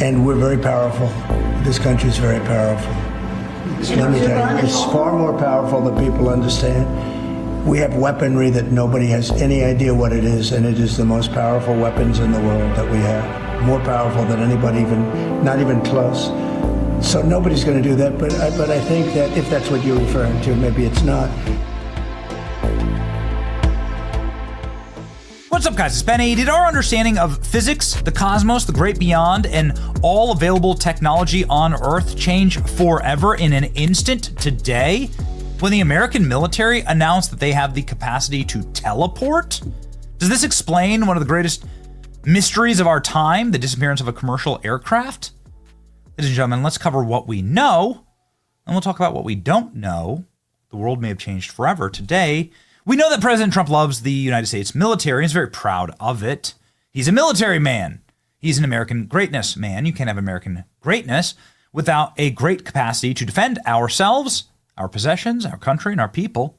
And we're very powerful. This country is very powerful. Let me tell you, it's far more powerful than people understand. We have weaponry that nobody has any idea what it is, and it is the most powerful weapons in the world that we have. More powerful than anybody, not even close. So nobody's going to do that, but I think that if that's what you're referring to, maybe it's not. What's up, guys? It's Benny. Did our understanding of physics, the cosmos, the great beyond, and all available technology on Earth change forever in an instant today when the American military announced that they have the capacity to teleport? Does this explain one of the greatest mysteries of our time, the disappearance of a commercial aircraft? Ladies and gentlemen, let's cover what we know, and we'll talk about what we don't know. The world may have changed forever. Today, we know that President Trump loves the United States military and is very proud of it. He's a military man. He's an American greatness man. You can't have American greatness without a great capacity to defend ourselves, our possessions, our country, and our people.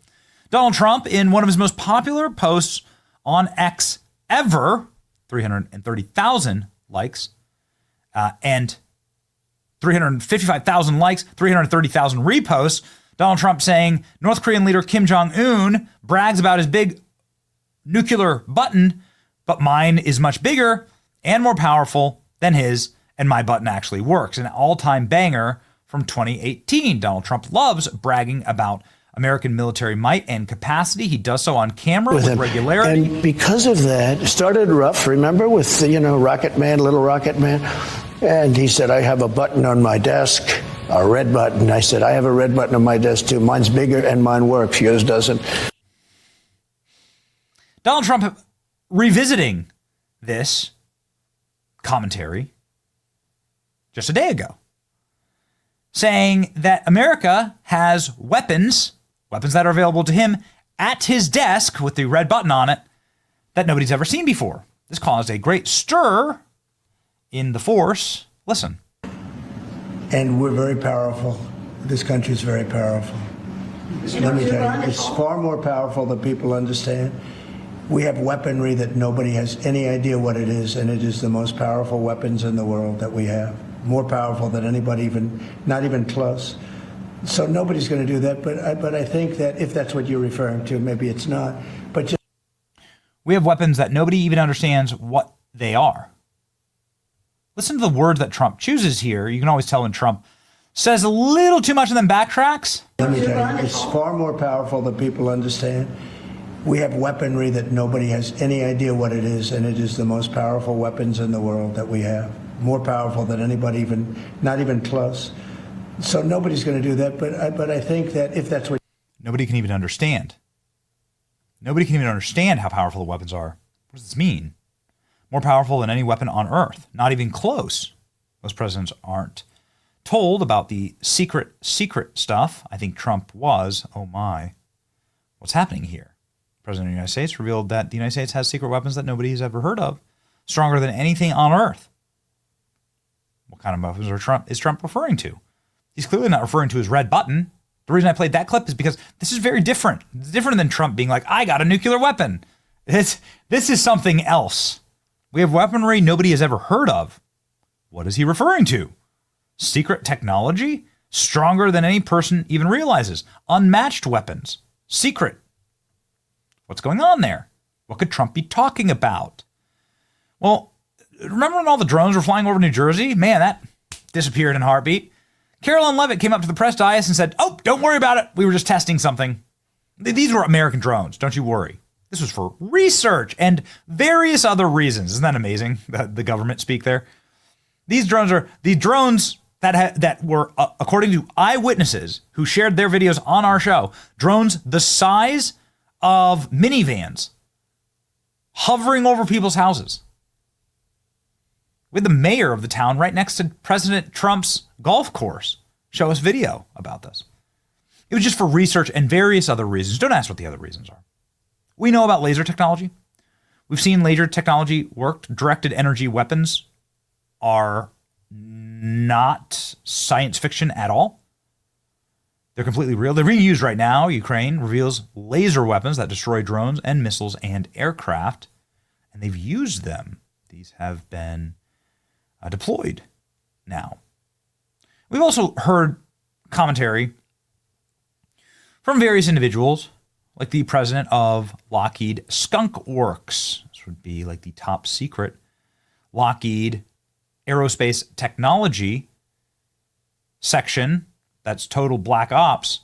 Donald Trump, in one of his most popular posts on X ever, 330,000 likes, and 355,000 likes, 330,000 reposts, Donald Trump saying North Korean leader Kim Jong-un brags about his big nuclear button, but mine is much bigger and more powerful than his, and my button actually works. An all-time banger from 2018. Donald Trump loves bragging about American military might and capacity. He does so on camera with regularity. And because of that, it started rough, remember, with, Rocket Man, Little Rocket Man? And he said, I have a button on my desk, a red button. I said, I have a red button on my desk too. Mine's bigger and mine works. Yours doesn't. Donald Trump revisiting this commentary just a day ago, saying that America has weapons that are available to him at his desk with the red button on it that nobody's ever seen before. This caused a great stir in the force. Listen. And we're very powerful. This country is very powerful. Let me tell you, it's far more powerful than people understand. We have weaponry that nobody has any idea what it is, and it is the most powerful weapons in the world that we have. More powerful than anybody, not even close. So nobody's going to do that, but I think that if that's what you're referring to, maybe it's not. But we have weapons that nobody even understands what they are. Listen to the words that Trump chooses here. You can always tell when Trump says a little too much and then backtracks. Let me tell you, it's far more powerful than people understand. We have weaponry that nobody has any idea what it is, and it is the most powerful weapons in the world that we have. More powerful than anybody, not even close. So nobody's going to do that, but I think that if that's what... Nobody can even understand. Nobody can even understand how powerful the weapons are. What does this mean? More powerful than any weapon on Earth. Not even close. Most presidents aren't told about the secret stuff. I think Trump was. Oh my. What's happening here? The President of the United States revealed that the United States has secret weapons that nobody has ever heard of. Stronger than anything on Earth. What kind of weapons is Trump referring to? He's clearly not referring to his red button. The reason I played that clip is because this is very different. It's different than Trump being like, I got a nuclear weapon. This is something else. We have weaponry nobody has ever heard of. What is he referring to? Secret technology? Stronger than any person even realizes. Unmatched weapons. Secret. What's going on there? What could Trump be talking about? Well, remember when all the drones were flying over New Jersey? Man, that disappeared in a heartbeat. Carolyn Leavitt came up to the press dais and said, oh, don't worry about it. We were just testing something. These were American drones. Don't you worry. This was for research and various other reasons. Isn't that amazing? The government speak there. These drones are the drones that were, according to eyewitnesses who shared their videos on our show, drones the size of minivans hovering over people's houses. We had the mayor of the town right next to President Trump's golf course show us video about this. It was just for research and various other reasons. Don't ask what the other reasons are. We know about laser technology. We've seen laser technology work. Directed energy weapons are not science fiction at all. They're completely real. They're being used right now. Ukraine reveals laser weapons that destroy drones and missiles and aircraft, and they've used them. These have been deployed now. We've also heard commentary from various individuals, like the president of Lockheed Skunk Works. This would be like the top secret Lockheed Aerospace Technology section, that's total black ops,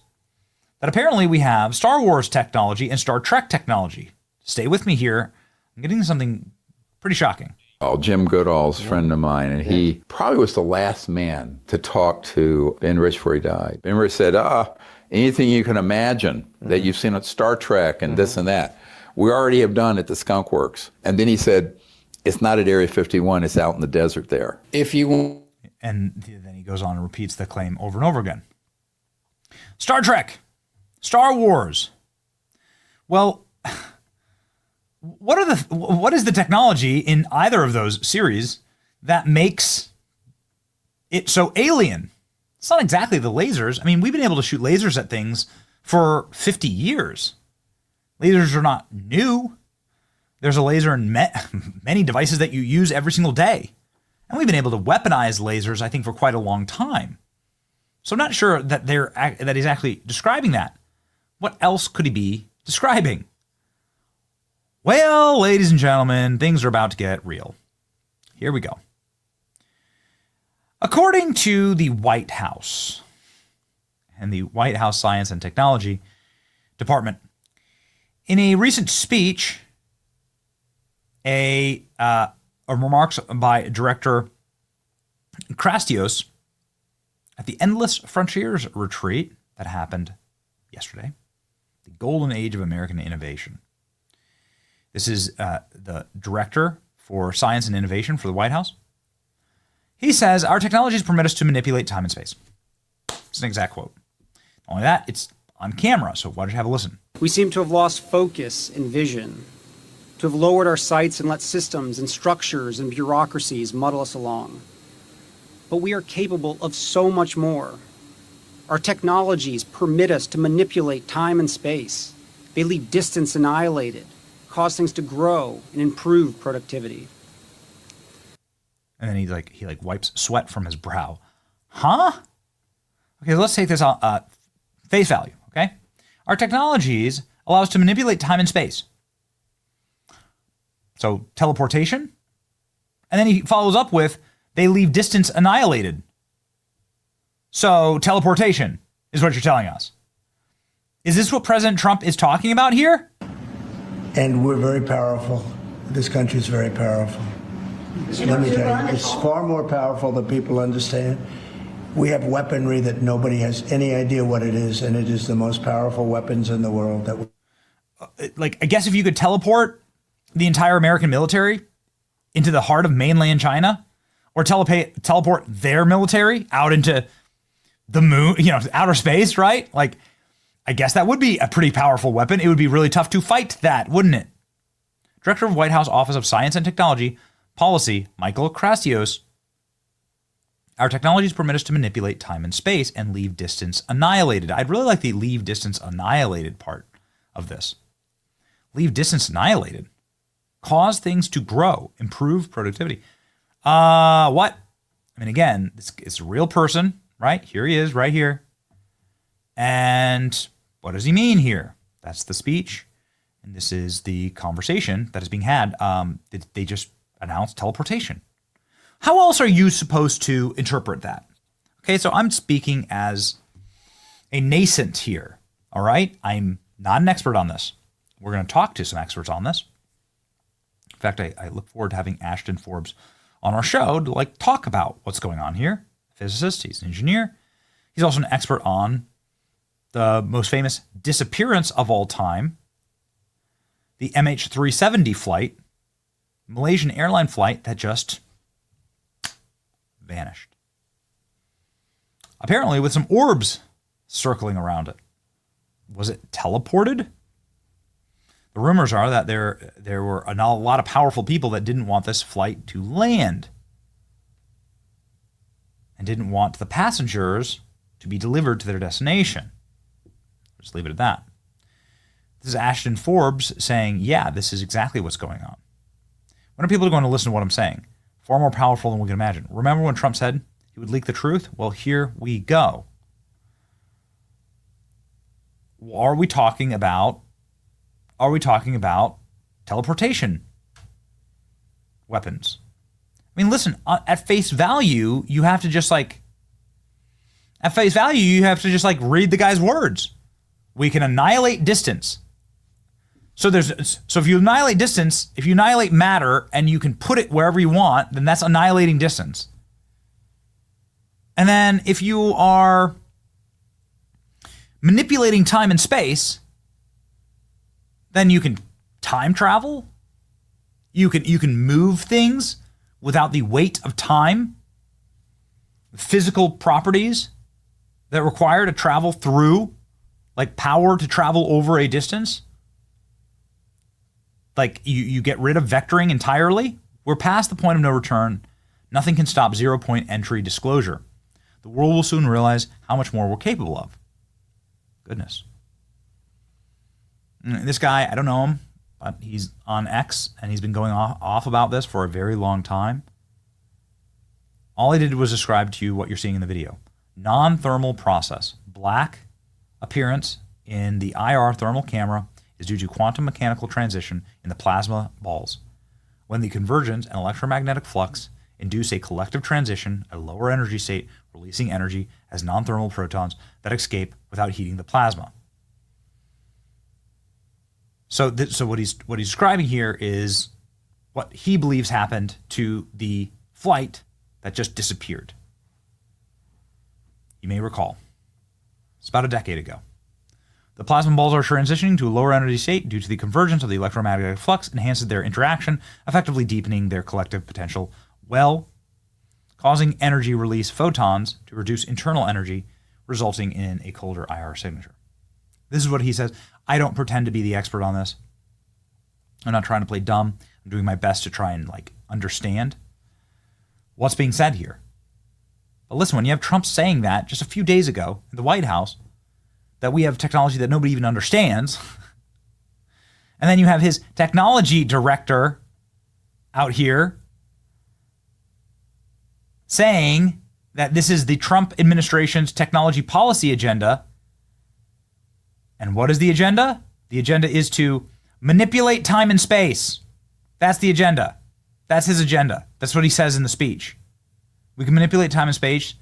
that apparently we have Star Wars technology and Star Trek technology. Stay with me here. I'm getting something pretty shocking. Jim Goodall's a friend of mine, and he probably was the last man to talk to Ben Rich before he died. Ben Rich said, anything you can imagine that you've seen on Star Trek and this and that, we already have done at the Skunk Works. And then he said, it's not at Area 51, it's out in the desert there. If you want. And then he goes on and repeats the claim over and over again. Star Trek, Star Wars. Well, what is the technology in either of those series that makes it so alien? It's not exactly the lasers. I mean, we've been able to shoot lasers at things for 50 years. Lasers are not new. There's a laser in many devices that you use every single day. And we've been able to weaponize lasers, I think, for quite a long time. So I'm not sure that he's actually describing that. What else could he be describing? Well, ladies and gentlemen, things are about to get real. Here we go. According to the White House and the White House Science and Technology Department, in a recent speech, a remarks by Director Krastios at the Endless Frontiers retreat that happened yesterday, the golden age of American innovation. This is the director for science and innovation for the White House. He says, our technologies permit us to manipulate time and space. It's an exact quote. Not only that, it's on camera, so why don't you have a listen? We seem to have lost focus and vision, to have lowered our sights and let systems and structures and bureaucracies muddle us along. But we are capable of so much more. Our technologies permit us to manipulate time and space. They leave distance annihilated, cause things to grow and improve productivity. And then he wipes sweat from his brow. Huh? Okay, let's take this on face value, okay? Our technologies allow us to manipulate time and space. So teleportation. And then he follows up with, they leave distance annihilated. So teleportation is what you're telling us. Is this what President Trump is talking about here? And we're very powerful. This country is very powerful. Let me tell you, it's far more powerful than people understand. We have weaponry that nobody has any idea what it is, and it is the most powerful weapons in the world. I guess if you could teleport the entire American military into the heart of mainland China, or teleport their military out into the moon, outer space, right? I guess that would be a pretty powerful weapon. It would be really tough to fight that, wouldn't it? Director of White House Office of Science and Technology Policy, Michael Krastios. Our technologies permit us to manipulate time and space and leave distance annihilated. I'd really like the leave distance annihilated part of this. Leave distance annihilated. Cause things to grow. Improve productivity. What? I mean, again, it's a real person, right? Here he is, right here. And what does he mean here? That's the speech. And this is the conversation that is being had. They just announced teleportation. How else are you supposed to interpret that? Okay, so I'm speaking as a nascent here, all right? I'm not an expert on this. We're going to talk to some experts on this. In fact, I look forward to having Ashton Forbes on our show to talk about what's going on here. Physicist, he's an engineer. He's also an expert on the most famous disappearance of all time, the MH370 flight, Malaysian airline flight that just vanished. Apparently with some orbs circling around it. Was it teleported? The rumors are that there were a lot of powerful people that didn't want this flight to land and didn't want the passengers to be delivered to their destination. Just leave it at that. This is Ashton Forbes saying, yeah, this is exactly what's going on. When are people going to listen to what I'm saying? Far more powerful than we can imagine. Remember when Trump said, he would leak the truth? Well, here we go. Are we talking about teleportation weapons? I mean, listen, at face value, you have to just like read the guy's words. We can annihilate distance. So if you annihilate distance, if you annihilate matter and you can put it wherever you want, then that's annihilating distance. And then if you are manipulating time and space, then you can time travel. You can move things without the weight of time. Physical properties that require to travel through, like power to travel over a distance. Like you get rid of vectoring entirely. We're past the point of no return. Nothing can stop 0-point entry disclosure. The world will soon realize how much more we're capable of. Goodness. This guy, I don't know him, but he's on X and he's been going off about this for a very long time. All he did was describe to you what you're seeing in the video. Non-thermal process. Black appearance in the IR thermal camera is due to quantum mechanical transition in the plasma balls, when the convergence and electromagnetic flux induce a collective transition at a lower energy state, releasing energy as non-thermal protons that escape without heating the plasma. So what he's describing here is what he believes happened to the flight that just disappeared. You may recall, it's about a decade ago. The plasma balls are transitioning to a lower energy state due to the convergence of the electromagnetic flux enhances their interaction, effectively deepening their collective potential, while causing energy release photons to reduce internal energy, resulting in a colder IR signature. This is what he says. I don't pretend to be the expert on this. I'm not trying to play dumb. I'm doing my best to try and understand what's being said here. But listen, when you have Trump saying that just a few days ago in the White House, that we have technology that nobody even understands, and then you have his technology director out here saying that this is the Trump administration's technology policy agenda. And what is the agenda? The agenda is to manipulate time and space. That's the agenda. That's his agenda. That's what he says in the speech. We can manipulate time and space,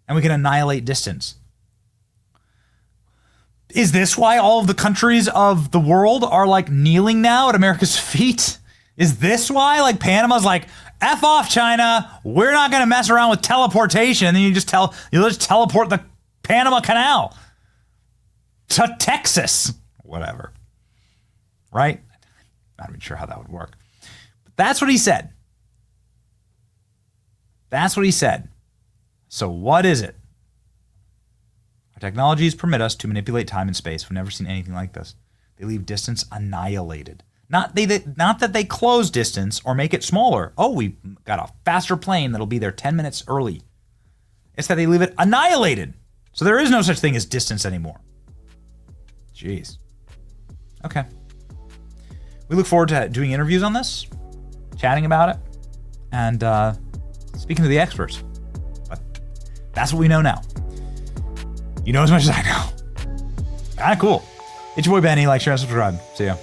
and we can annihilate distance. Is this why all of the countries of the world are kneeling now at America's feet? Is this why Panama's F off China, we're not going to mess around with teleportation, and then you just teleport the Panama Canal to Texas, whatever, right? Not even sure how that would work. But that's what he said. That's what he said. So what is it? Our technologies permit us to manipulate time and space. We've never seen anything like this. They leave distance annihilated. Not that they close distance or make it smaller. Oh, we got a faster plane that'll be there 10 minutes early. It's that they leave it annihilated. So there is no such thing as distance anymore. Jeez. Okay. We look forward to doing interviews on this, chatting about it, and speaking to the experts. But that's what we know now. You know as much as I know. Kind of cool. It's your boy Benny. Like, share, and subscribe. See ya.